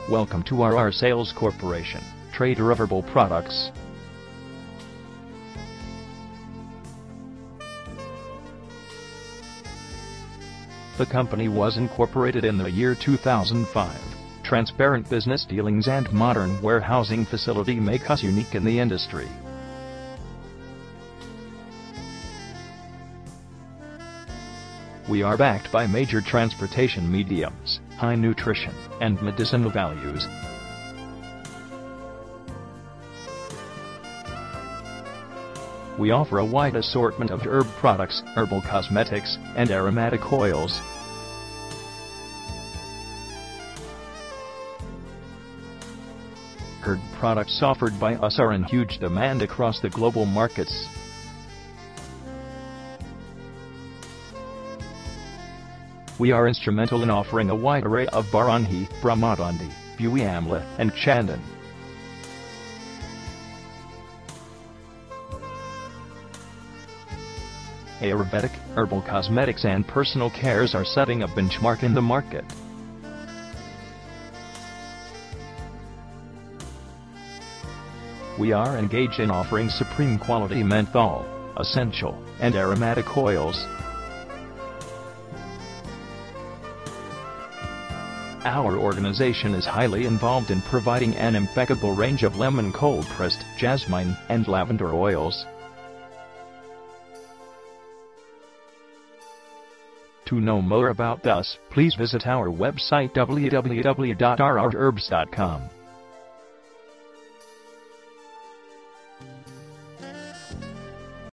Welcome to RR Sales Corporation, trader of herbal products. The company was incorporated in the year 2005. Transparent business dealings and modern warehousing facility make us unique in the industry. We are backed by major transportation mediums, high nutrition, and medicinal values. We offer a wide assortment of herb products, herbal cosmetics, and aromatic oils. Herb products offered by us are in huge demand across the global markets. We are instrumental in offering a wide array of Baranhi, Brahmadandi, Bui Amla, and Chandan. Ayurvedic, herbal cosmetics and personal cares are setting a benchmark in the market. We are engaged in offering supreme quality menthol, essential, and aromatic oils. Our organization is highly involved in providing an impeccable range of lemon cold-pressed, jasmine, and lavender oils. To know more about us, please visit our website www.rrherbs.com.